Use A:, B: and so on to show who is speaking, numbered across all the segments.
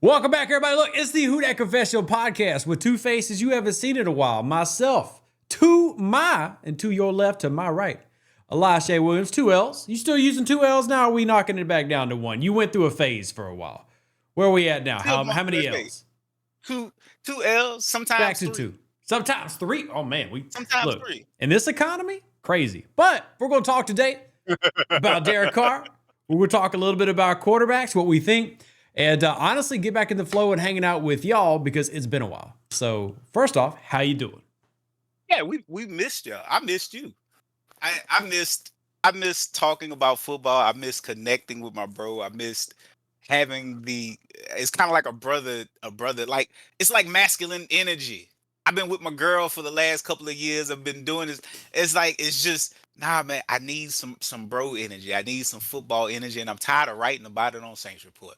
A: Welcome back, everybody. Look, it's the Who Dat Confessional podcast with two faces you haven't seen in a while. Myself, and to your left, to my right, Elias J. Williams, two L's. You still using two L's now, or are we knocking it back down to one? You went through a phase for a while. Where are we at now? How many L's?
B: Two L's, sometimes
A: back to
B: three.
A: two. Sometimes three. Oh, man.
B: Sometimes
A: look,
B: three.
A: In this economy, crazy. But we're going to talk today about Derek Carr. We're going to talk a little bit about quarterbacks, what we think. And honestly, get back in the flow and hanging out with y'all because it's been a while. So first off, how you doing?
B: Yeah, we missed y'all. I missed you. I missed talking about football. I missed connecting with my bro. I missed having it's kind of like a brother, like it's like masculine energy. I've been with my girl for the last couple of years. I've been doing this. It's just, nah, man, I need some bro energy. I need some football energy, and I'm tired of writing about it on Saints Report.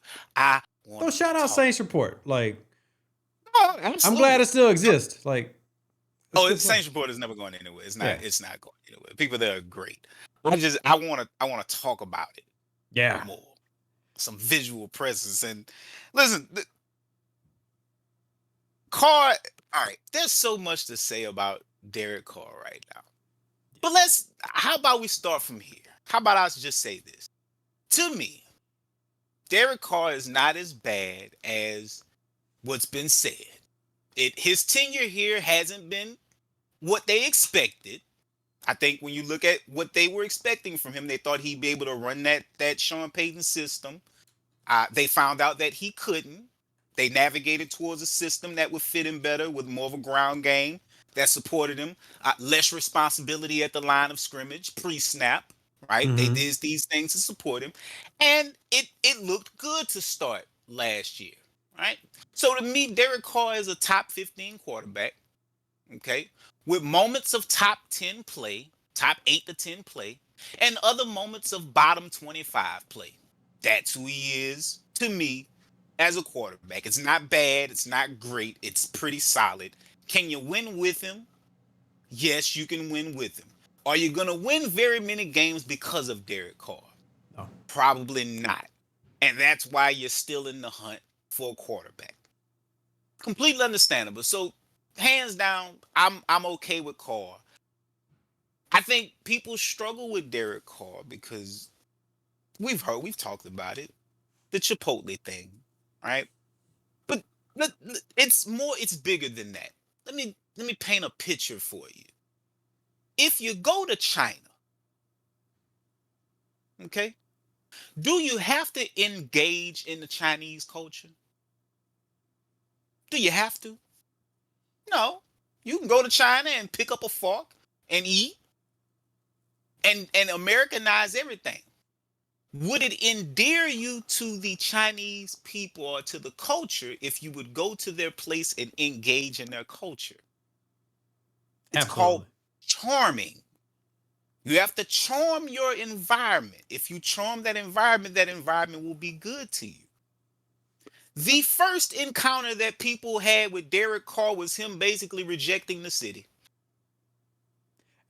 A: Well, shout out Saints Report. Like,
B: I'm
A: glad it still exists. Like,
B: Saints Report is never going anywhere. It's not. Yeah. It's not going anywhere. People there are great. I want to talk about it.
A: Yeah.
B: More. Some visual presence. And listen, Carr. All right, there's so much to say about Derek Carr right now. But how about we start from here? How about I just say this? To me, Derek Carr is not as bad as what's been said. His tenure here hasn't been what they expected. I think when you look at what they were expecting from him, they thought he'd be able to run that Sean Payton system. They found out that he couldn't. They navigated towards a system that would fit him better with more of a ground game that supported him. Less responsibility at the line of scrimmage, pre-snap, right? Mm-hmm. They did these things to support him. And it looked good to start last year, right? So to me, Derek Carr is a top 15 quarterback, okay? With moments of top 10 play, top 8 to 10 play, and other moments of bottom 25 play. That's who he is to me as a quarterback. It's not bad. It's not great. It's pretty solid. Can you win with him? Yes, you can win with him. Are you going to win very many games because of Derek Carr?
A: No.
B: Probably not. And that's why you're still in the hunt for a quarterback. Completely understandable. So, hands down, I'm okay with Carr. I think people struggle with Derek Carr because we've talked about it. The Chipotle thing, right? But it's bigger than that. Let me paint a picture for you. If you go to China, okay, do you have to engage in the Chinese culture? Do you have to? No. You can go to China and pick up a fork and eat and Americanize everything. Would it endear you to the Chinese people or to the culture if you would go to their place and engage in their culture? It's called charming. You have to charm your environment. If you charm that environment will be good to you. The first encounter that people had with Derek Carr was him basically rejecting the city.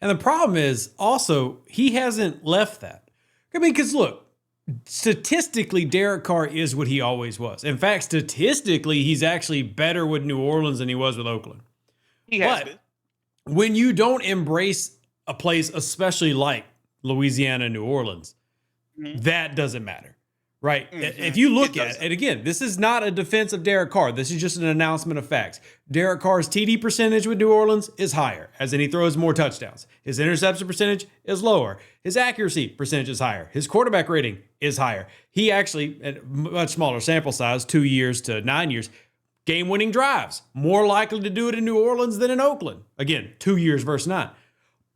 A: And the problem is also he hasn't left that. I mean, because look, statistically, Derek Carr is what he always was. In fact, statistically, he's actually better with New Orleans than he was with Oakland.
B: He has been.
A: When you don't embrace a place, especially like Louisiana, New Orleans, that doesn't matter, right? Mm-hmm. If you look at it, and again, this is not a defense of Derek Carr. This is just an announcement of facts. Derek Carr's TD percentage with New Orleans is higher, as in he throws more touchdowns. His interception percentage is lower. His accuracy percentage is higher. His quarterback rating is higher. He actually, at a much smaller sample size, 2 years to 9 years, game-winning drives. More likely to do it in New Orleans than in Oakland. Again, 2 years versus 9.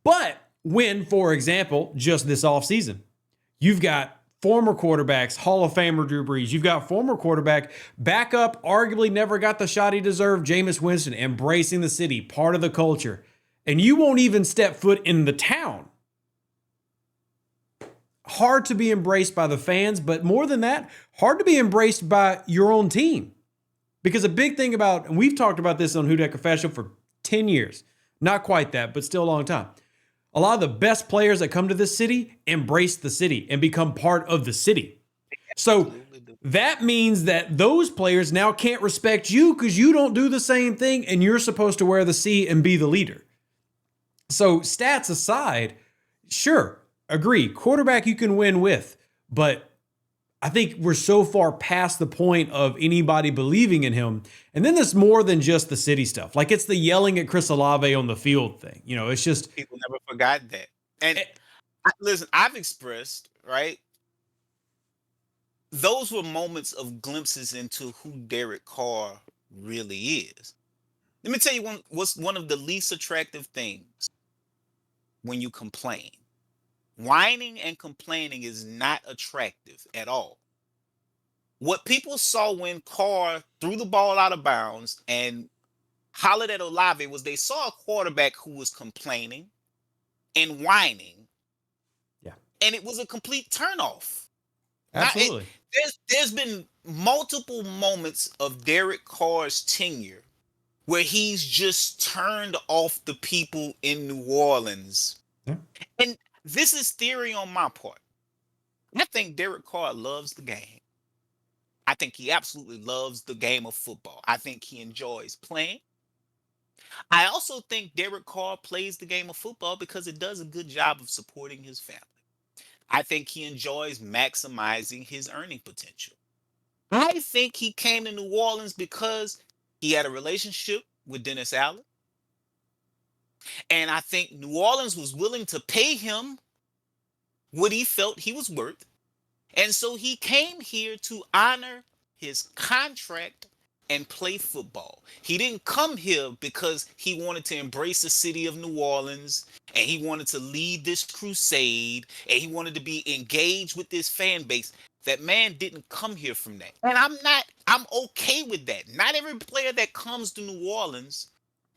A: But when, for example, just this offseason, you've got former quarterbacks, Hall of Famer Drew Brees. You've got former quarterback, backup, arguably never got the shot he deserved, Jameis Winston, embracing the city, part of the culture. And you won't even step foot in the town. Hard to be embraced by the fans, but more than that, hard to be embraced by your own team. Because a big thing about, and we've talked about this on Who Dat Confessional for 10 years. Not quite that, but still a long time. A lot of the best players that come to this city embrace the city and become part of the city. So that means that those players now can't respect you because you don't do the same thing and you're supposed to wear the C and be the leader. So stats aside, sure, agree, quarterback you can win with, but I think we're so far past the point of anybody believing in him. And then there's more than just the city stuff. Like it's the yelling at Chris Olave on the field thing. You know, it's just
B: People never forgot that. And listen, I've expressed, right? Those were moments of glimpses into who Derek Carr really is. Let me tell you what's one of the least attractive things when you complain. Whining and complaining is not attractive at all. What people saw when Carr threw the ball out of bounds and hollered at Olave was they saw a quarterback who was complaining and whining.
A: Yeah.
B: And it was a complete turnoff.
A: absolutely.
B: There's been multiple moments of Derek Carr's tenure where he's just turned off the people in New Orleans.
A: Yeah.
B: And this is theory on my part. I think Derek Carr loves the game. I think he absolutely loves the game of football. I think he enjoys playing. I also think Derek Carr plays the game of football because it does a good job of supporting his family. I think he enjoys maximizing his earning potential. I think he came to New Orleans because he had a relationship with Dennis Allen. And I think New Orleans was willing to pay him what he felt he was worth. And so he came here to honor his contract and play football. He didn't come here because he wanted to embrace the city of New Orleans and he wanted to lead this crusade and he wanted to be engaged with this fan base. That man didn't come here from that. And I'm okay with that. Not every player that comes to New Orleans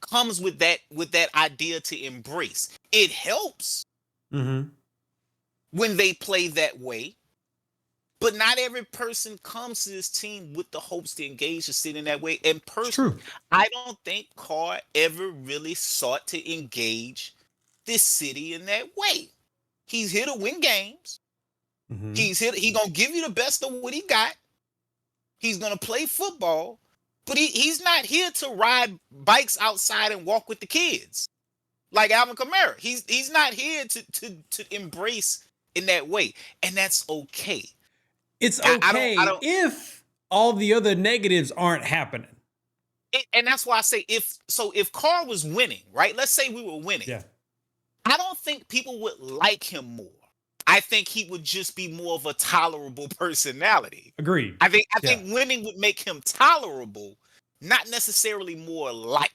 B: comes with that idea to embrace. It helps when they play that way. But not every person comes to this team with the hopes to engage or sit in that way. And personally, I don't think Carr ever really sought to engage this city in that way. He's here to win games. He's here. He's gonna give you the best of what he got. He's gonna play football, but he's not here to ride bikes outside and walk with the kids like Alvin Kamara. He's not here to embrace in that way, and that's okay.
A: It's okay I don't, if all the other negatives aren't happening.
B: And that's why I say if Carr was winning, right? Let's say we were winning.
A: Yeah.
B: I don't think people would like him more. I think he would just be more of a tolerable personality.
A: Agreed.
B: I think winning would make him tolerable, not necessarily more liked.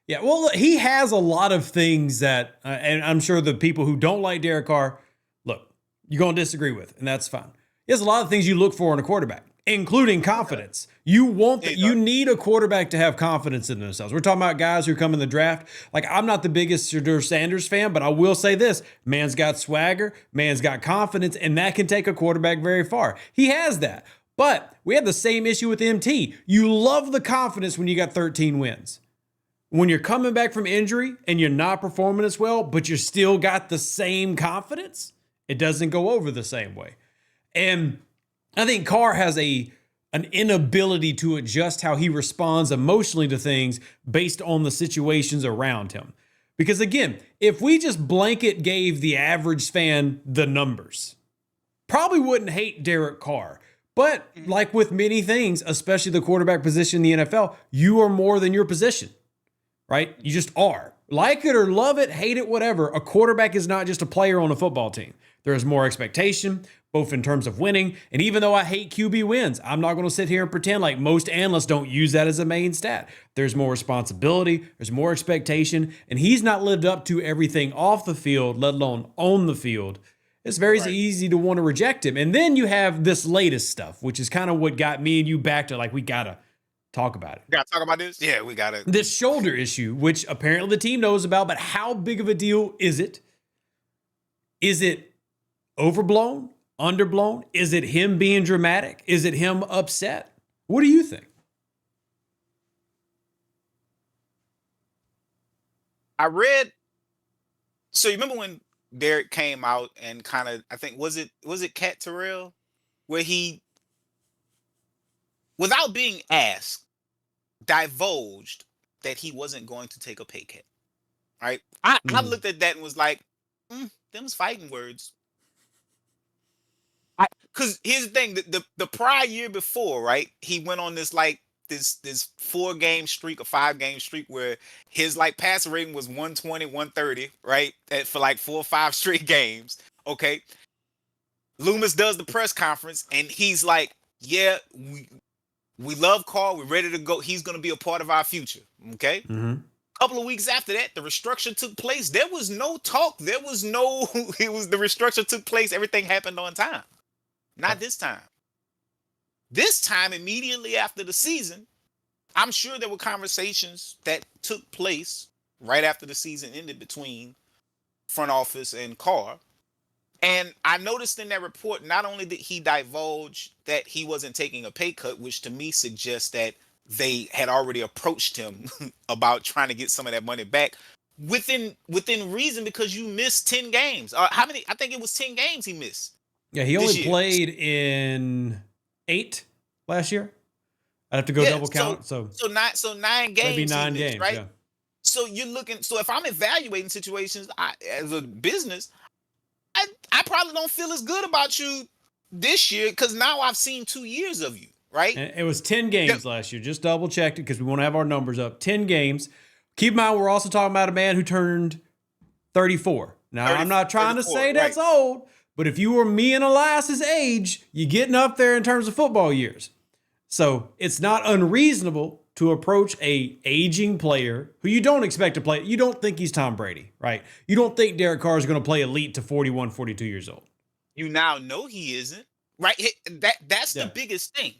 A: Yeah, well, he has a lot of things that, and I'm sure the people who don't like Derek Carr, look, you're going to disagree with, and that's fine. He has a lot of things you look for in a quarterback, including confidence. You want that. You need a quarterback to have confidence in themselves. We're talking about guys who come in the draft. Like, I'm not the biggest Shedeur Sanders fan, but I will say this: man's got swagger, man's got confidence, and that can take a quarterback very far. He has that. But we have the same issue with MT. You love the confidence when you got 13 wins. When you're coming back from injury and you're not performing as well, but you still got the same confidence, it doesn't go over the same way. And I think Carr has an inability to adjust how he responds emotionally to things based on the situations around him. Because again, if we just blanket gave the average fan the numbers, probably wouldn't hate Derek Carr. But like with many things, especially the quarterback position in the NFL, you are more than your position, right? You just are. Like it or love it, hate it, whatever, a quarterback is not just a player on a football team. There is more expectation, both in terms of winning. And even though I hate QB wins, I'm not going to sit here and pretend like most analysts don't use that as a main stat. There's more responsibility, there's more expectation, and he's not lived up to everything off the field, let alone on the field. It's very easy to want to reject him. And then you have this latest stuff, which is kind of what got me and you back to like, we got to talk about it.
B: Got to talk about this? Yeah, we got it.
A: This shoulder issue, which apparently the team knows about, but how big of a deal is it? Is it overblown? Underblown? Is it him being dramatic? Is it him upset? What do you think?
B: I read. So you remember when Derek came out and kind of, I think was it Cat Terrell, where he without being asked, divulged that he wasn't going to take a pay cut. Right? I looked at that and was like, them's fighting words. Because here's the thing: the prior year before, right? He went on this like this 4-game streak, a 5-game streak where his like passer rating was 120, 130, right? For like 4 or 5 straight games. Okay. Loomis does the press conference and he's like, yeah, we love Carr. We're ready to go. He's going to be a part of our future. Okay.
A: Mm-hmm.
B: Couple of weeks after that, the restructure took place. There was no talk. There was no, the restructure took place. Everything happened on time. Not this time. This time, immediately after the season, I'm sure there were conversations that took place right after the season ended between front office and Carr. And I noticed in that report, not only did he divulge that he wasn't taking a pay cut, which to me suggests that they had already approached him about trying to get some of that money back within reason, because you missed 10 games. How many? I think it was 10 games he missed.
A: Yeah, he only played in 8 last year. I'd have to go double count. So
B: 9 games.
A: Maybe 9 games,
B: right?
A: Yeah.
B: So you're looking. So if I'm evaluating situations as a business, I probably don't feel as good about you this year because now I've seen 2 years of you, right?
A: And it was 10 games last year. Just double checked it because we want to have our numbers up. 10 games. Keep in mind, we're also talking about a man who turned 34. Now, I'm not trying to say that's old, but if you were me and Elias's age, you're getting up there in terms of football years. So it's not unreasonable to approach a aging player who you don't expect to play. You don't think he's Tom Brady, right? You don't think Derek Carr is going to play elite to 41, 42 years old.
B: You now know he isn't, right? That's the biggest thing.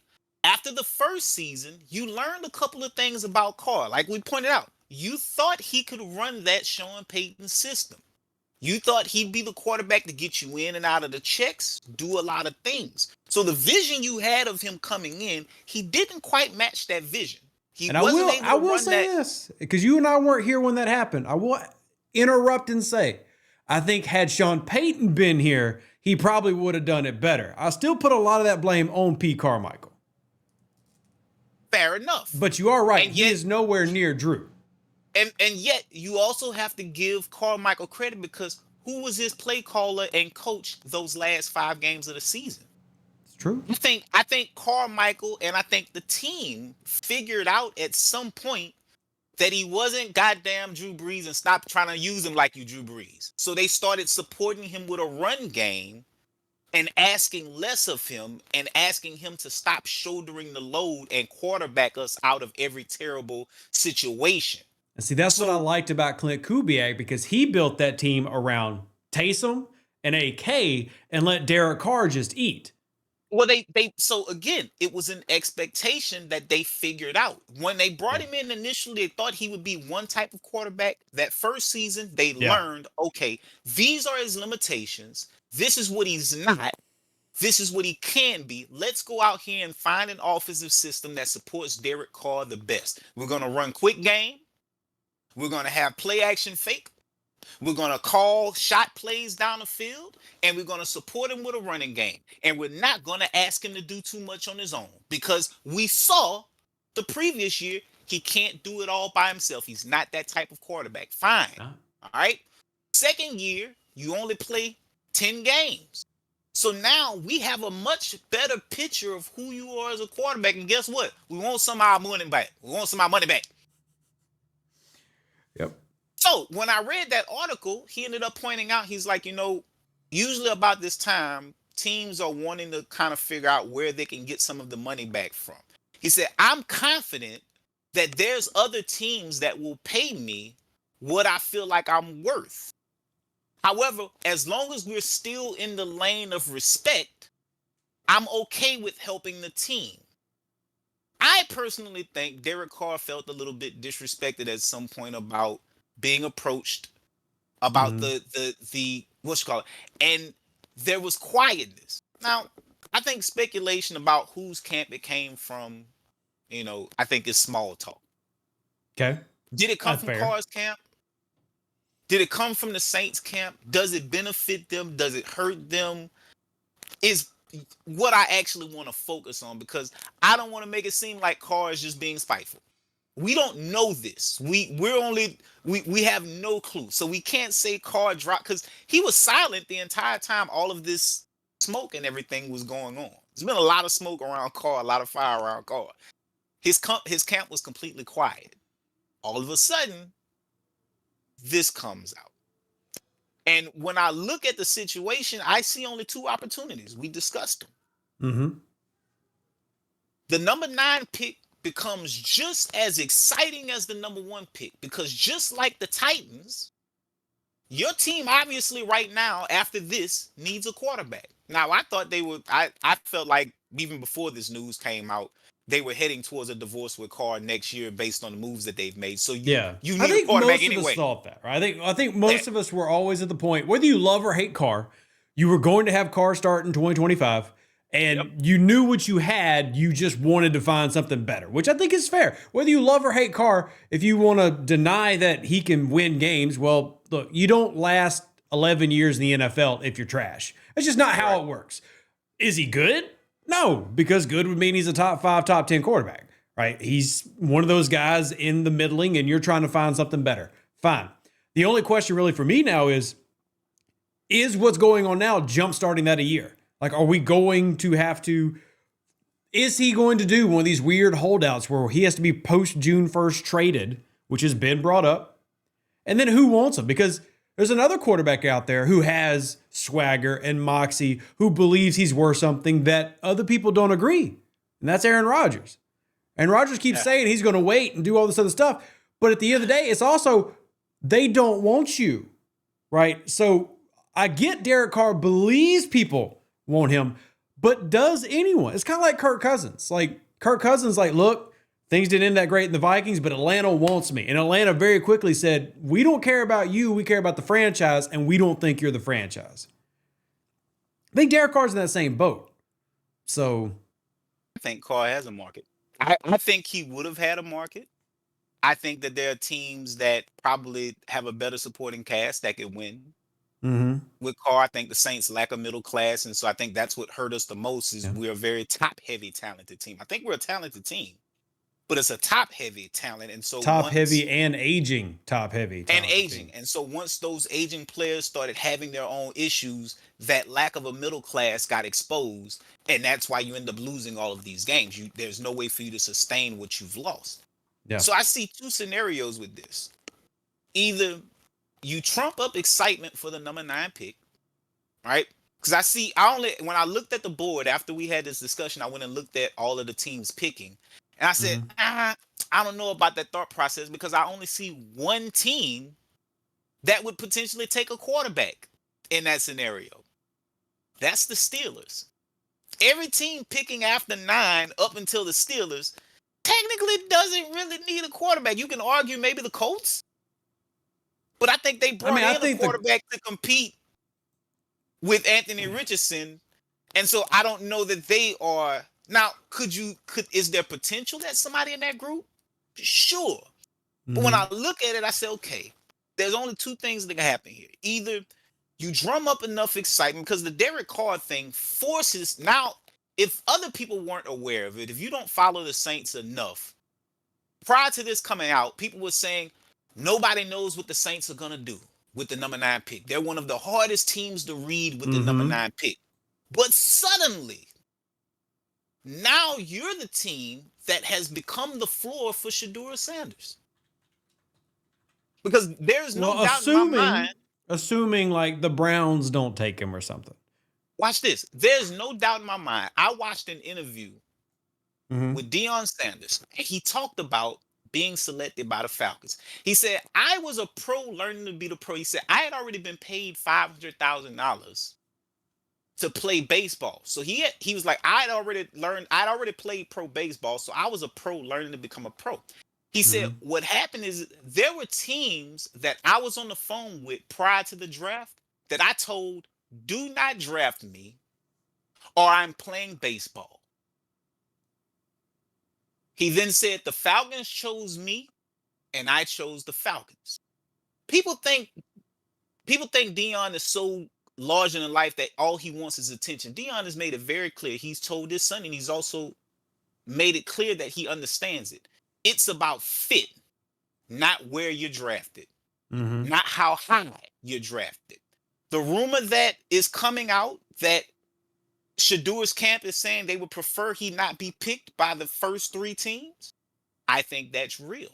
B: After the first season, you learned a couple of things about Carr. Like we pointed out, you thought he could run that Sean Payton system. You thought he'd be the quarterback to get you in and out of the checks, do a lot of things. So the vision you had of him coming in, he didn't quite match that vision.
A: I will say this, because you and I weren't here when that happened. I will interrupt and say, I think had Sean Payton been here, he probably would have done it better. I still put a lot of that blame on Pete Carmichael.
B: Fair enough.
A: But you are right. He is nowhere near Drew.
B: And yet you also have to give Carmichael credit because who was his play caller and coach those last 5 games of the season?
A: True.
B: I think Carmichael and I think the team figured out at some point that he wasn't goddamn Drew Brees and stopped trying to use him like you Drew Brees. So they started supporting him with a run game and asking less of him and asking him to stop shouldering the load and quarterback us out of every terrible situation.
A: And see, that's what I liked about Clint Kubiak, because he built that team around Taysom and AK and let Derek Carr just eat.
B: Well, so again, it was an expectation that they figured out. When they brought him in initially, they thought he would be one type of quarterback. That first season, they learned, okay, these are his limitations. This is what he's not. This is what he can be. Let's go out here and find an offensive system that supports Derek Carr the best. We're going to run quick game. We're going to have play action fake. We're going to call shot plays down the field, and we're going to support him with a running game. And we're not going to ask him to do too much on his own because we saw the previous year he can't do it all by himself. He's not that type of quarterback. Fine. All right. Second year, you only play 10 games. So now we have a much better picture of who you are as a quarterback. And guess what? We want some of our money back.
A: Yep.
B: So when I read that article, he ended up pointing out, he's like, usually about this time, teams are wanting to kind of figure out where they can get some of the money back from. He said, I'm confident that there's other teams that will pay me what I feel like I'm worth. However, as long as we're still in the lane of respect, I'm okay with helping the team. I personally think Derek Carr felt a little bit disrespected at some point about being approached about the what's called, and there was quietness. Now, I think speculation about whose camp it came from, I think is small talk.
A: Okay.
B: Did it come from Carr's camp? Did it come from the Saints camp? Does it benefit them? Does it hurt them? Is what I actually want to focus on, because I don't want to make it seem like Carr is just being spiteful. We don't know this. We have no clue. So we can't say Carr dropped, because he was silent the entire time all of this smoke and everything was going on. There's been a lot of smoke around Carr, a lot of fire around Carr. His camp was completely quiet. All of a sudden, this comes out. And when I look at the situation, I see only two opportunities. We discussed them.
A: Mm-hmm.
B: The number 9 pick becomes just as exciting as the number 1 pick, because just like the Titans, your team obviously right now after this needs a quarterback. Now I thought they would. I felt like even before this news came out, they were heading towards a divorce with Carr next year based on the moves that they've made. So you need a quarterback anyway.
A: Most of us thought that, right? I think most of us were always at the point, whether you love or hate Carr, you were going to have Carr start in 2025, and you knew what you had. You just wanted to find something better, which I think is fair. Whether you love or hate Carr, if you want to deny that he can win games, well, look, you don't last 11 years in the NFL if you're trash. That's just not how it works. Is he good? No, because good would mean he's a top 5, top 10 quarterback, right? He's one of those guys in the middling and you're trying to find something better. Fine. The only question really for me now is what's going on now jumpstarting that a year? Like, are we going to have to, is he going to do one of these weird holdouts where he has to be post June 1st traded, which has been brought up? And then who wants him? Because there's another quarterback out there who has swagger and moxie, who believes he's worth something that other people don't agree. And that's Aaron Rodgers. And Rodgers keeps saying he's going to wait and do all this other stuff. But at the end of the day, it's also, they don't want you, right? So I get Derek Carr believes people want him, but does anyone? It's kind of like Kirk Cousins. Like Kirk Cousins, like, look, things didn't end that great in the Vikings, but Atlanta wants me. And Atlanta very quickly said, we don't care about you. We care about the franchise, and we don't think you're the franchise. I think Derek Carr's in that same boat. So
B: I think Carr has a market. I think he would have had a market. I think that there are teams that probably have a better supporting cast that could win.
A: Mm-hmm.
B: With Carr, I think the Saints lack a middle class, and so I think that's what hurt us the most is we're a very top-heavy, talented team. I think we're a talented team, but it's a top-heavy talent, and so
A: top-heavy and aging top-heavy.
B: And aging. And so once those aging players started having their own issues, that lack of a middle class got exposed, and that's why you end up losing all of these games. There's no way for you to sustain what you've lost.
A: Yeah.
B: So I see two scenarios with this. Either you trump up excitement for the number 9 pick, right? Because when I looked at the board after we had this discussion, I went and looked at all of the teams picking. And I said, I don't know about that thought process, because I only see one team that would potentially take a quarterback in that scenario. That's the Steelers. Every team picking after 9 up until the Steelers technically doesn't really need a quarterback. You can argue maybe the Colts, but I think they brought in a quarterback to compete with Anthony Richardson. And so I don't know that they are. Now, is there potential that somebody in that group? Sure. But when I look at it, I say, okay, there's only two things that can happen here. Either you drum up enough excitement, because the Derek Carr thing forces, now, if other people weren't aware of it, if you don't follow the Saints enough, prior to this coming out, people were saying, nobody knows what the Saints are going to do with the number 9 pick. They're one of the hardest teams to read with the number 9 pick. But suddenly, now you're the team that has become the floor for Shedeur Sanders. Because there's no doubt in my mind.
A: Assuming like the Browns don't take him or something.
B: Watch this. There's no doubt in my mind. I watched an interview with Deion Sanders. And he talked about being selected by the Falcons. He said, I was a pro learning to be the pro. He said, I had already been paid $500,000 to play baseball. So he was like, I'd already played pro baseball. So I was a pro learning to become a pro. He said, what happened is there were teams that I was on the phone with prior to the draft that I told, do not draft me or I'm playing baseball. He then said the Falcons chose me and I chose the Falcons. People think Deion is so larger than life that all he wants is attention. Dion has made it very clear. He's told his son, and he's also made it clear that he understands it. It's about fit, not where you're drafted, not how high you're drafted. The rumor that is coming out that Shadur's camp is saying they would prefer he not be picked by the first 3 teams, I think that's real.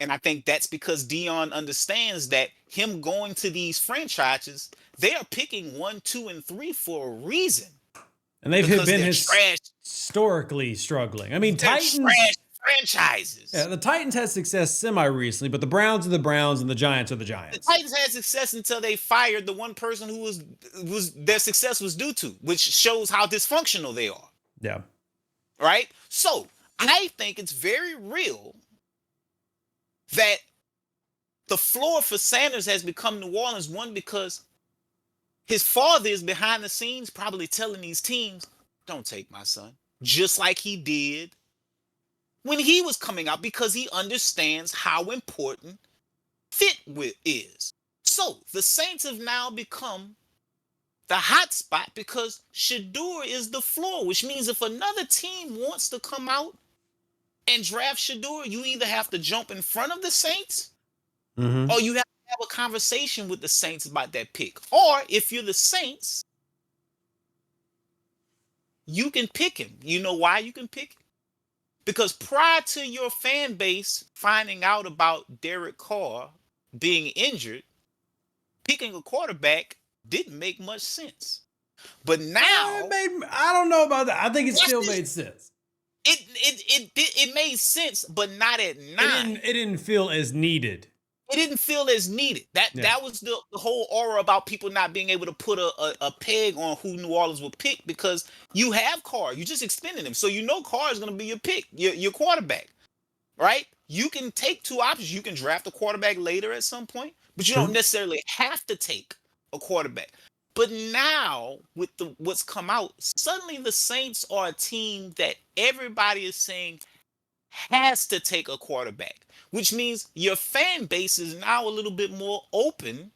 B: And I think that's because Dion understands that him going to these franchises, they are picking 1, 2, and 3 for a reason.
A: And they've been historically struggling. I mean, Titans
B: trash franchises.
A: Yeah, the Titans had success semi-recently, but the Browns are the Browns and the Giants are the Giants.
B: The Titans had success until they fired the one person who was their success was due to, which shows how dysfunctional they are.
A: Yeah.
B: Right? So I think it's very real that the floor for Sanders has become New Orleans, one, because his father is behind the scenes probably telling these teams, don't take my son, just like he did when he was coming out, because he understands how important fit is. So the Saints have now become the hot spot because Shador is the floor, which means if another team wants to come out and draft Shador, you either have to jump in front of the Saints or you have to have a conversation with the Saints about that pick. Or if you're the Saints, you can pick him. You know why you can pick him? Because prior to your fan base finding out about Derek Carr being injured, picking a quarterback didn't make much sense. But now
A: I don't know about that. I think it still made sense.
B: It made sense, but not at 9.
A: It didn't feel as needed.
B: It didn't feel as needed. That was the whole aura about people not being able to put a peg on who New Orleans would pick, because you have Carr. You just expended him. So you know Carr is going to be your pick, your quarterback, right? You can take 2 options. You can draft a quarterback later at some point, but you don't necessarily have to take a quarterback. But now, with what's come out, suddenly the Saints are a team that everybody is saying has to take a quarterback, which means your fan base is now a little bit more open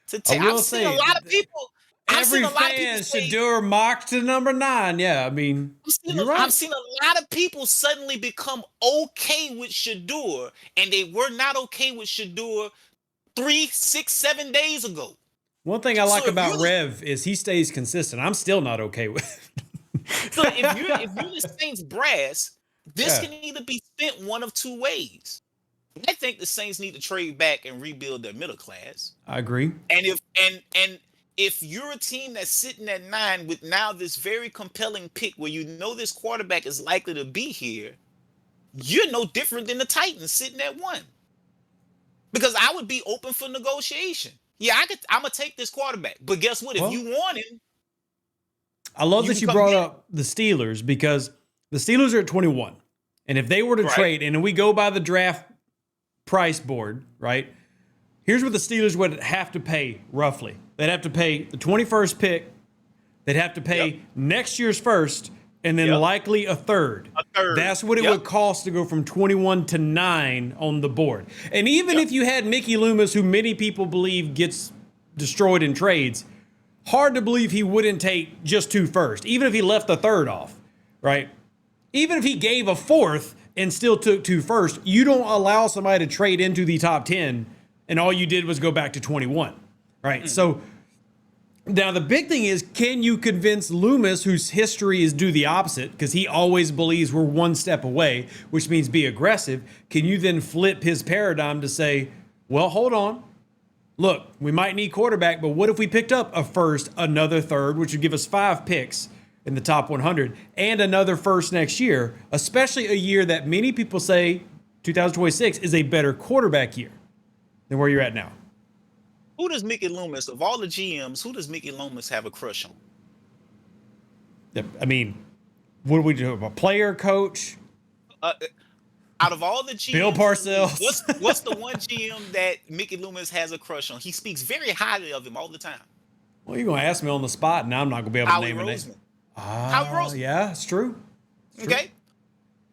B: to take. I've seen a lot of people.
A: Every fan Shador mocked to number 9. Yeah, I mean,
B: I've seen a lot of people suddenly become okay with Shador, and they were not okay with Shador 3, 6, 7 days ago.
A: One thing I like about Rev is he stays consistent. I'm still not okay with it.
B: So if you're the Saints brass, this can either be spent one of 2 ways. I think the Saints need to trade back and rebuild their middle class.
A: I agree.
B: And if you're a team that's sitting at 9 with now this very compelling pick where you know this quarterback is likely to be here, you're no different than the Titans sitting at 1. Because I would be open for negotiation. Yeah, I'm going to take this quarterback. But guess what? If you want him.
A: I love that you brought up the Steelers, because the Steelers are at 21. And if they were to trade, and we go by the draft price board, right? Here's what the Steelers would have to pay roughly. They'd have to pay the 21st pick. They'd have to pay next year's first, and then likely a third. That's what it would cost to go from 21 to 9 on the board. And even if you had Mickey Loomis, who many people believe gets destroyed in trades, hard to believe he wouldn't take just 2 first, even if he left the third off, right? Even if he gave a 4th and still took 2 first, you don't allow somebody to trade into the top 10, and all you did was go back to 21, right? So now the big thing is, can you convince Loomis, whose history is do the opposite, because he always believes we're 1 step away, which means be aggressive. Can you then flip his paradigm to say, well, hold on. Look, we might need quarterback, but what if we picked up a first, another third, which would give us 5 picks in the top 100, and another first next year, especially a year that many people say 2026 is a better quarterback year than where you're at now.
B: Who does Mickey Loomis, of all the GMs, who does Mickey Loomis have a crush on?
A: I mean, what do we do? A player, coach?
B: Out of all the GMs,
A: Bill Parcells.
B: What's the one GM that Mickey Loomis has a crush on? He speaks very highly of him all the time.
A: Well, you're going to ask me on the spot, and I'm not going to be able to name a name.
B: Howie Roseman.
A: Yeah, it's true.
B: Okay.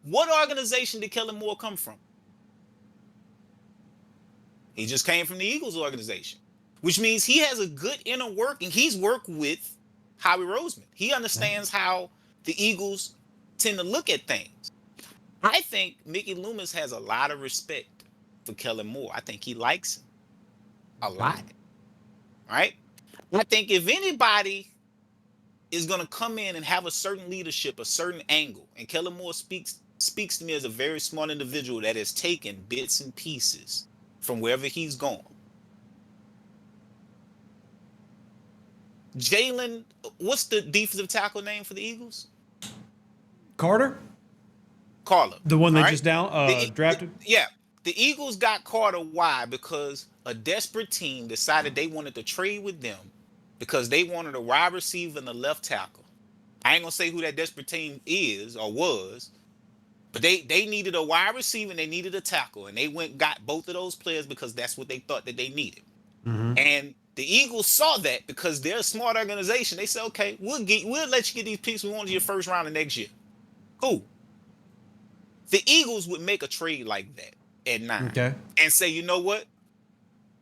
B: What organization did Kellen Moore come from? He just came from the Eagles organization, which means he has a good inner working. He's worked with Howie Roseman. He understands how the Eagles tend to look at things. I think Mickey Loomis has a lot of respect for Kellen Moore. I think he likes him a lot, right? I think if anybody is going to come in and have a certain leadership, a certain angle, and Kellen Moore speaks to me as a very smart individual that has taken bits and pieces from wherever he's gone. Jalen, what's the defensive tackle name for the Eagles?
A: Carter?
B: Carter.
A: The one they
B: right?
A: just drafted?
B: Yeah. The Eagles got Carter. Why? Because a desperate team decided they wanted to trade with them because they wanted a wide receiver and a left tackle. I ain't going to say who that desperate team is or was, but they needed a wide receiver and they needed a tackle. And they went and got both of those players because that's what they thought that they needed.
A: Mm-hmm.
B: And the Eagles saw that because they're a smart organization. They said, okay, we'll let you get these picks. We want your first round of next year. Cool. The Eagles would make a trade like that at 9 and say, you know what?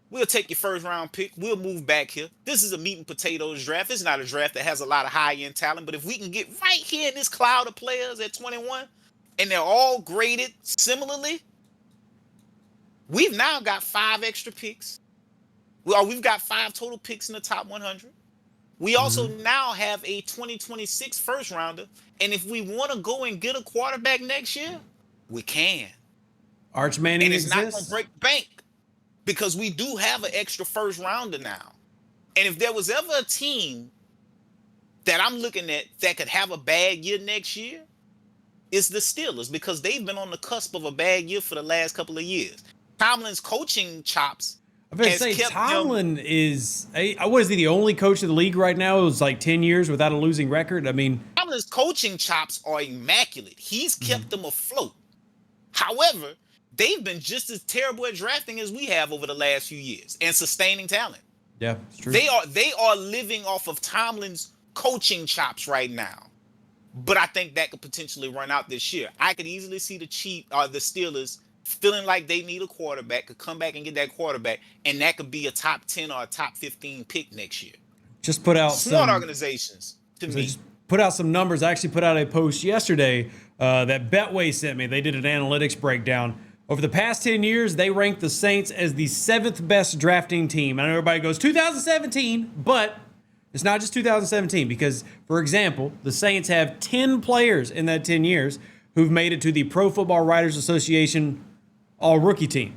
B: We'll take your first round pick. We'll move back here. This is a meat and potatoes draft. It's not a draft that has a lot of high end talent, but if we can get right here in this cloud of players at 21 and they're all graded similarly, we've now got 5 extra picks. We've got 5 total picks in the top 100. We also now have a 2026 first rounder. And if we want to go and get a quarterback next year, we can.
A: Arch Manning
B: and it's
A: exists.
B: not going to break the bank because we do have an extra first rounder now. And if there was ever a team that I'm looking at that could have a bad year next year, it's the Steelers because they've been on the cusp of a bad year for the last couple of years. Tomlin's coaching chops.
A: I'm going to say Tomlin is, what is he, the only coach in the league right now? It was like 10 years without a losing record. I mean,
B: Tomlin's coaching chops are immaculate. He's kept them afloat. However, they've been just as terrible at drafting as we have over the last few years and sustaining talent.
A: Yeah, it's true.
B: They are living off of Tomlin's coaching chops right now. But I think that could potentially run out this year. I could easily see the Steelers feeling like they need a quarterback, could come back and get that quarterback, and that could be a top 10 or a top 15 pick next year.
A: Just put out
B: smart organizations to me.
A: Just put out some numbers. I actually put out a post yesterday that Betway sent me. They did an analytics breakdown. Over the past 10 years, they ranked the Saints as the 7th best drafting team. I know everybody goes 2017, but it's not just 2017 because, for example, the Saints have 10 players in that 10 years who've made it to the Pro Football Writers Association all-rookie team.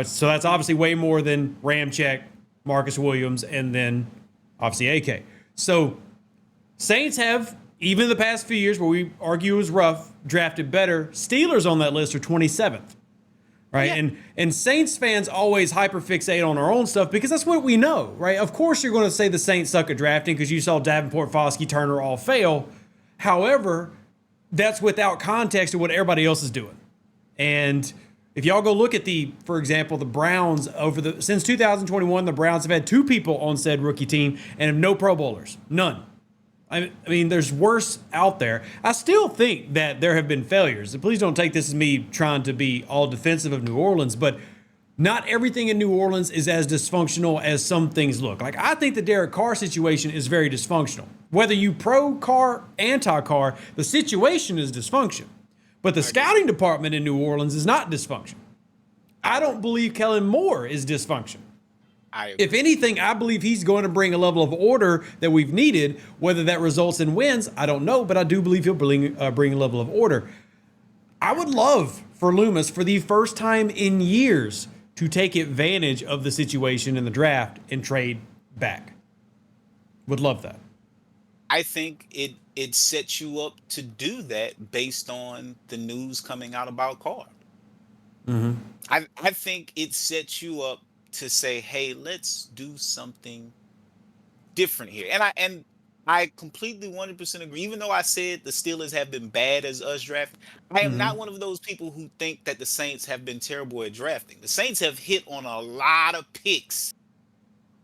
A: So that's obviously way more than Ramczyk, Marcus Williams, and then obviously AK. So Saints have, even in the past few years where we argue it was rough, drafted better. Steelers on that list are 27th. Right. Yeah. And Saints fans always hyperfixate on our own stuff because that's what we know, right? Of course, you're going to say the Saints suck at drafting because you saw Davenport, Foskey, Turner all fail. However, that's without context of what everybody else is doing. And if y'all go look at for example, the Browns since 2021, the Browns have had 2 people on said rookie team and have no Pro Bowlers, none. I mean, there's worse out there. I still think that there have been failures. And please don't take this as me trying to be all defensive of New Orleans, but not everything in New Orleans is as dysfunctional as some things look. Like, I think the Derek Carr situation is very dysfunctional. Whether you pro-Carr, anti-Carr, the situation is dysfunction. But the scouting department in New Orleans is not dysfunction. I don't believe Kellen Moore is dysfunction. If anything, I believe he's going to bring a level of order that we've needed. Whether that results in wins, I don't know, but I do believe he'll bring a level of order. I would love for Loomis, for the first time in years, to take advantage of the situation in the draft and trade back. Would love that.
B: I think it sets you up to do that based on the news coming out about Carr.
A: Mm-hmm.
B: I think it sets you up to say, hey, let's do something different here. And I completely 100% agree. Even though I said the Steelers have been bad as us drafting, I am not one of those people who think that the Saints have been terrible at drafting. The Saints have hit on a lot of picks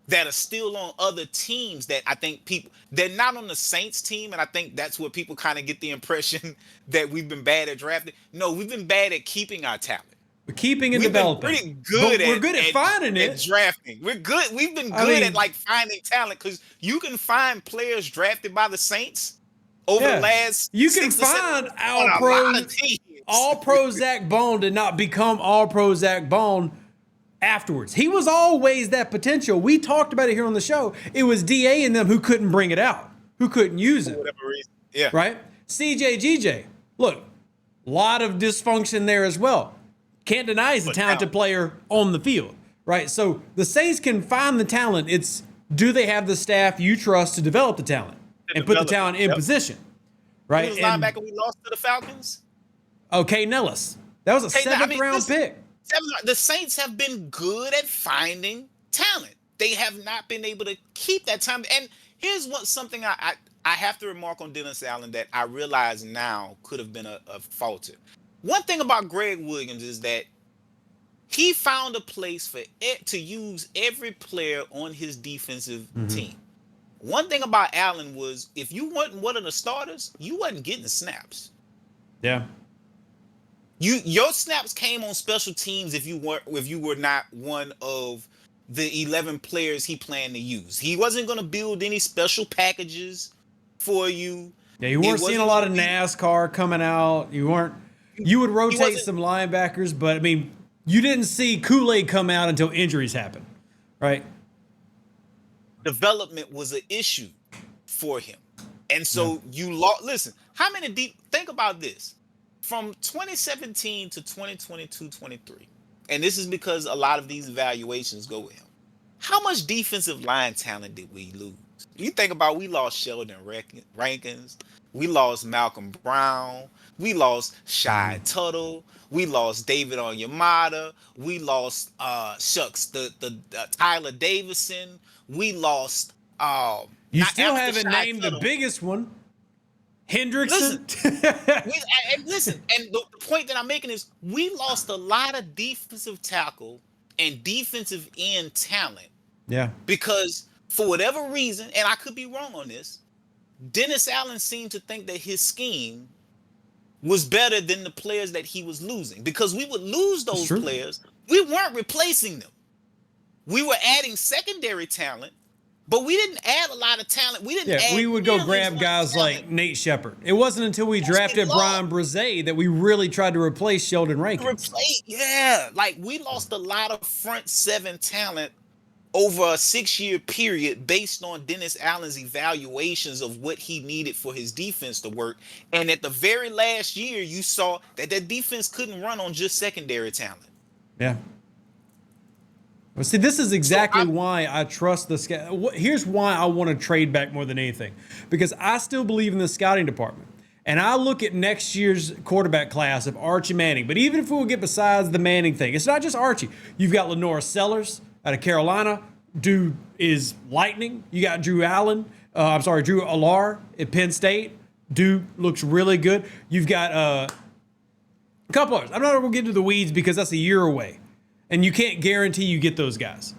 B: that are still on other teams that I think they're not on the Saints team. And I think that's where people kind of get the impression that we've been bad at drafting. No, we've been bad at keeping our talent.
A: We're keeping and
B: We've been
A: developing.
B: pretty good
A: we're good at finding it.
B: At drafting. We're good. We've been good at like finding talent because you can find players drafted by the Saints over the last
A: you can
B: 6 to 7
A: find
B: years on a lot of teams.
A: All pro Zach Bone did not become all pro Zach Bone afterwards. He was always that potential. We talked about it here on the show. It was DA and them who couldn't bring it out, who couldn't use it.
B: For whatever reason. Yeah.
A: Right? CJ GJ. Look, a lot of dysfunction there as well. Can't deny he's a talented player on the field, right? So the Saints can find the talent. It's do they have the staff you trust to develop the talent and put the talent in position, right?
B: Who was linebacker we lost to the Falcons?
A: Okay, Nellis. That was a seventh-round pick.
B: The Saints have been good at finding talent. They have not been able to keep that time. And here's something I have to remark on Dennis Allen that I realize now could have been a falter. One thing about Greg Williams is that he found a place for it to use every player on his defensive team. One thing about Allen was if you weren't one of the starters, you wasn't getting the snaps.
A: Yeah.
B: Your snaps came on special teams if you were not one of the 11 players he planned to use. He wasn't going to build any special packages for you.
A: Yeah, you weren't seeing a lot of NASCAR coming out. You would rotate some linebackers, but I mean, you didn't see Kool-Aid come out until injuries happened, right?
B: Development was an issue for him. And so you lost. Listen, how many think about this. From 2017 to 2022-23, and this is because a lot of these evaluations go with him. How much defensive line talent did we lose? You think about we lost Sheldon Rankins, we lost Malcolm Brown, we lost Shai Tuttle, we lost David Onyemata, we lost Tyler Davison, we lost
A: you still haven't named the biggest one. Hendrickson.
B: Listen, and the point that I'm making is we lost a lot of defensive tackle and defensive end talent.
A: Yeah.
B: Because for whatever reason, and I could be wrong on this, Dennis Allen seemed to think that his scheme was better than the players that he was losing. Because we would lose those players. We weren't replacing them. We were adding secondary talent. But we didn't add a lot of talent.
A: We would go grab guys like Nate Shepard. It wasn't until we drafted Brian Brzee that we really tried to replace Sheldon Rankins.
B: Like we lost a lot of front seven talent over a 6-year period based on Dennis Allen's evaluations of what he needed for his defense to work. And at the very last year, you saw that defense couldn't run on just secondary talent.
A: Yeah. Well, see, this is exactly why I trust the scout. Here's why I want to trade back more than anything. Because I still believe in the scouting department. And I look at next year's quarterback class of Archie Manning. But even if we'll get besides the Manning thing, it's not just Archie. You've got Lenora Sellers out of Carolina. Dude is lightning. You got Drew Allar at Penn State. Dude looks really good. You've got a couple others. I'm not going to get into the weeds because that's a year away. And you can't guarantee you get those guys.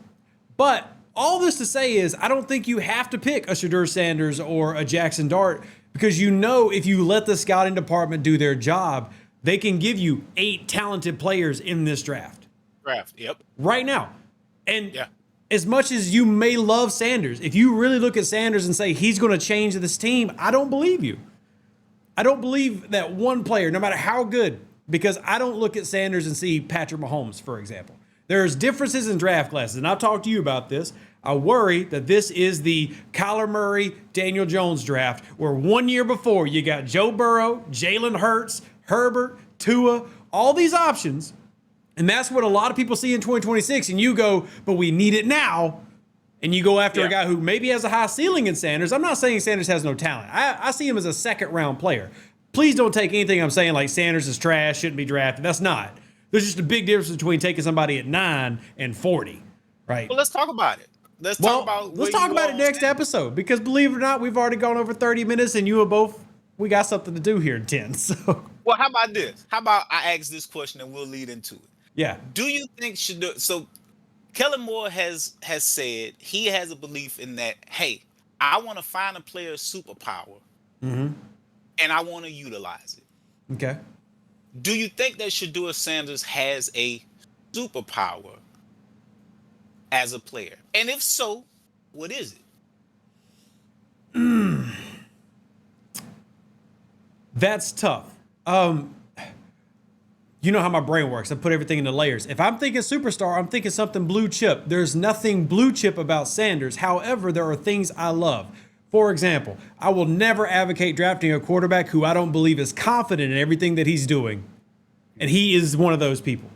A: But all this to say is I don't think you have to pick a Shadur Sanders or a Jackson Dart because you know if you let the scouting department do their job, they can give you 8 talented players in this draft.
B: Yep.
A: Right now. And as much as you may love Sanders, if you really look at Sanders and say he's going to change this team, I don't believe you. I don't believe that one player, no matter how good, because I don't look at Sanders and see Patrick Mahomes, for example. There's differences in draft classes, and I've talked to you about this. I worry that this is the Kyler Murray, Daniel Jones draft, where 1 year before you got Joe Burrow, Jalen Hurts, Herbert, Tua, all these options, and that's what a lot of people see in 2026, and you go, but we need it now, and you go after a guy who maybe has a high ceiling in Sanders. I'm not saying Sanders has no talent. I see him as a second-round player. Please don't take anything I'm saying like Sanders is trash, shouldn't be drafted. That's not. There's just a big difference between taking somebody at 9 and 40, right?
B: Well, let's talk about it. Let's talk about it
A: next episode because believe it or not, we've already gone over 30 minutes and we got something to do here in 10. So,
B: well, how about this? How about I ask this question and we'll lead into it?
A: Yeah.
B: Do you think so Kellen Moore has said he has a belief in that, hey, I want to find a player's superpower and I want to utilize it.
A: Okay.
B: Do you think that Shedeur Sanders has a superpower as a player? And if so, what is it?
A: That's tough. You know how my brain works. I put everything into layers. If I'm thinking superstar, I'm thinking something blue chip. There's nothing blue chip about Sanders. However, there are things I love. For example, I will never advocate drafting a quarterback who I don't believe is confident in everything that he's doing. And he is one of those people.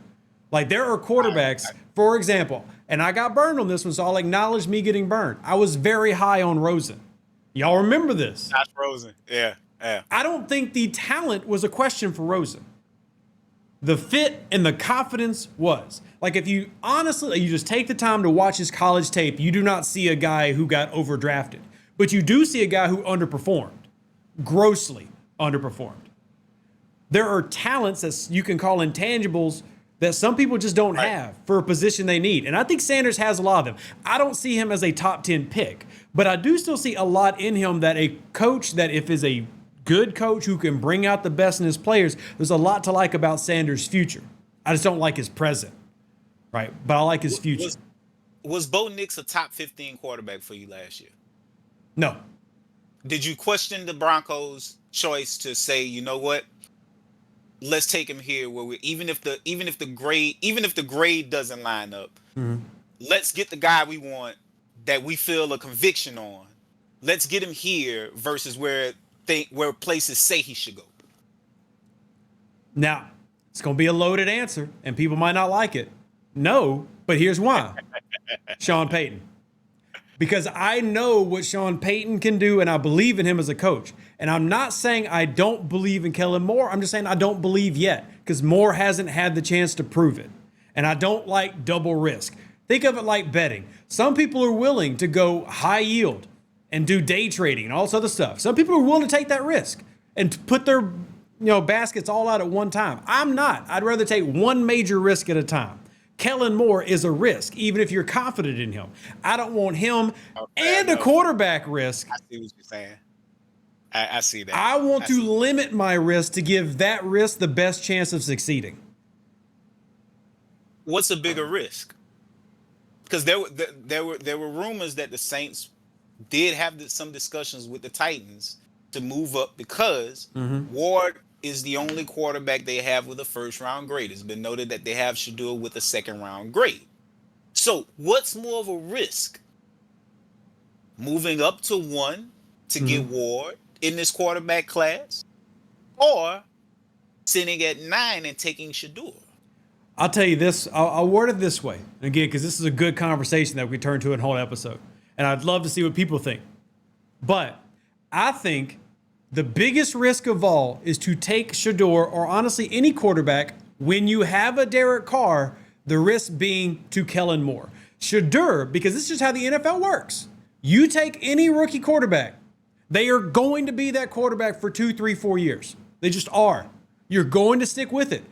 A: Like, there are quarterbacks, for example, and I got burned on this one, so I'll acknowledge me getting burned. I was very high on Rosen. Y'all remember this?
B: Josh Rosen. Yeah.
A: I don't think the talent was a question for Rosen. The fit and the confidence was. Like, if you honestly, you just take the time to watch his college tape, you do not see a guy who got overdrafted. But you do see a guy who underperformed. Grossly underperformed. There are talents that you can call intangibles that some people just don't have for a position they need. And I think Sanders has a lot of them. I don't see him as a top 10 pick, but I do still see a lot in him that a coach that if is a good coach who can bring out the best in his players, there's a lot to like about Sanders' future. I just don't like his present, right? But I like his future.
B: Was Bo Nix a top 15 quarterback for you last year?
A: No.
B: Did you question the Broncos' choice to say, you know what? Let's take him here where we even if the grade doesn't line up, let's get the guy we want that we feel a conviction on. Let's get him here versus where places say he should go.
A: Now, it's going to be a loaded answer, and people might not like it. No, but here's why. Sean Payton. Because I know what Sean Payton can do, and I believe in him as a coach. And I'm not saying I don't believe in Kellen Moore. I'm just saying I don't believe yet, because Moore hasn't had the chance to prove it. And I don't like double risk. Think of it like betting. Some people are willing to go high yield and do day trading and all this other stuff. Some people are willing to take that risk and put their baskets all out at one time. I'm not. I'd rather take one major risk at a time. Kellen Moore is a risk, even if you're confident in him. I don't want him and a quarterback risk.
B: I see what you're saying. I see that.
A: I want to limit my risk to give that risk the best chance of succeeding.
B: What's a bigger risk? Because there were rumors that the Saints did have some discussions with the Titans to move up because Ward is the only quarterback they have with a first-round grade. It's been noted that they have Shedeur with a second-round grade. So what's more of a risk? Moving up to 1 to get Ward in this quarterback class, or sitting at 9 and taking Shedeur?
A: I'll tell you this. I'll word it this way. Again, because this is a good conversation that we turn to in a whole episode. And I'd love to see what people think. But I think the biggest risk of all is to take Shedeur, or honestly any quarterback, when you have a Derek Carr, the risk being to Kellen Moore. Shedeur, because this is just how the NFL works. You take any rookie quarterback, they are going to be that quarterback for 2, 3, 4 years. They just are. You're going to stick with it.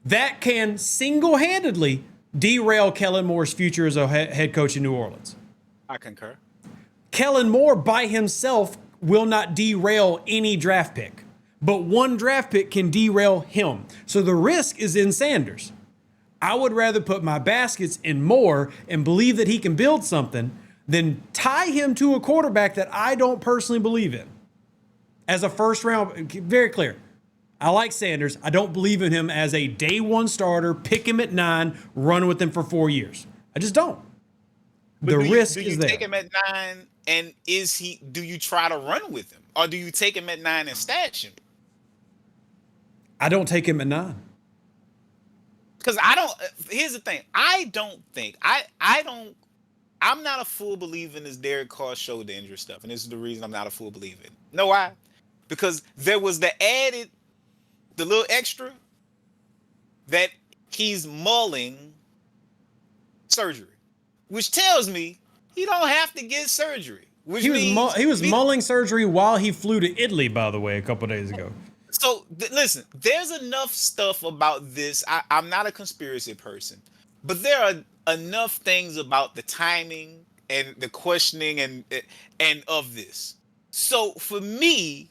A: That can single-handedly derail Kellen Moore's future as a head coach in New Orleans.
B: I concur.
A: Kellen Moore by himself will not derail any draft pick, but one draft pick can derail him. So the risk is in Sanders. I would rather put my baskets in Moore and believe that he can build something than tie him to a quarterback that I don't personally believe in. As a first round, very clear. I like Sanders. I don't believe in him as a day one starter, pick him at 9, run with him for 4 years. I just don't.
B: But
A: the risk is there.
B: Do you take him at 9 and do you try to run with him? Or do you take him at 9 and stash him?
A: I don't take him at 9.
B: Because here's the thing. I'm not a full believer in this Derek Carr shoulder injury stuff. And this is the reason I'm not a full believer in it. Know why? Because there was the little extra that he's mulling surgery, which tells me he don't have to get surgery.
A: He was mulling surgery while he flew to Italy, by the way, a couple days ago.
B: So listen, there's enough stuff about this. I'm not a conspiracy person, but there are enough things about the timing and the questioning and of this. So for me,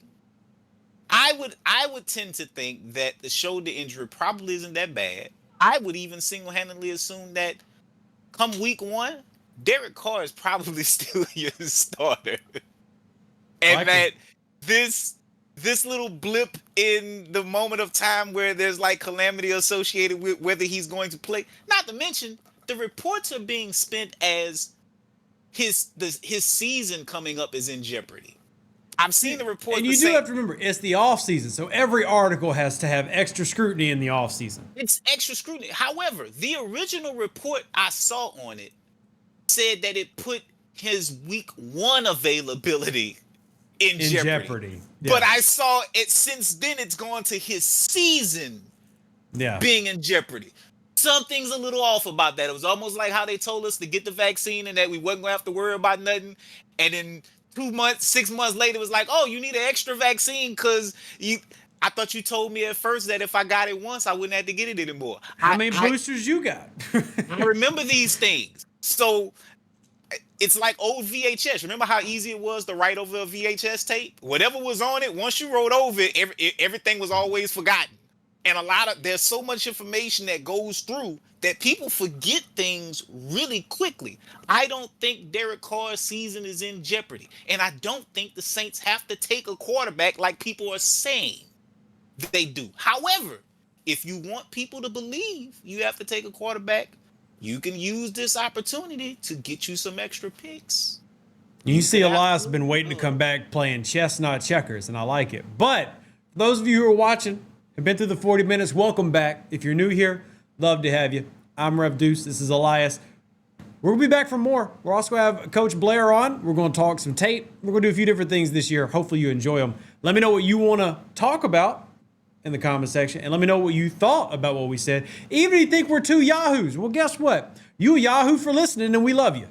B: I would tend to think that the shoulder injury probably isn't that bad. I would even single-handedly assume that come week 1, Derek Carr is probably still your starter. And that this little blip in the moment of time where there's like calamity associated with whether he's going to play. Not to mention, the reports are being spent as his season coming up is in jeopardy. I've seen the reports.
A: And you do have to remember, it's the off season, so every article has to have extra scrutiny in the off season.
B: It's extra scrutiny. However, the original report I saw on it said that it put his week 1 availability in jeopardy.
A: Yeah.
B: But I saw it since then. It's gone to his season being in jeopardy. Something's a little off about that. It was almost like how they told us to get the vaccine and that we wasn't gonna have to worry about nothing. And then 2 months, 6 months later, it was like, oh, you need an extra vaccine because I thought you told me at first that if I got it once, I wouldn't have to get it anymore.
A: How many boosters you got?
B: I remember these things. So it's like old VHS. Remember how easy it was to write over a VHS tape? Whatever was on it, once you wrote over it, everything was always forgotten. And there's so much information that goes through that people forget things really quickly. I don't think Derek Carr's season is in jeopardy. And I don't think the Saints have to take a quarterback like people are saying they do. However, if you want people to believe you have to take a quarterback, you can use this opportunity to get you some extra picks.
A: You see, Elias has been waiting to come back playing chess, not checkers, and I like it. But for those of you who are watching, have been through the 40 minutes, welcome back. If you're new here, love to have you. I'm Rev Deuce. This is Elias. We're going to be back for more. We're also going to have Coach Blair on. We're going to talk some tape. We're going to do a few different things this year. Hopefully you enjoy them. Let me know what you want to talk about in the comment section, and let me know what you thought about what we said. Even if you think we're two yahoos, well, guess what? You a yahoo for listening, and we love you.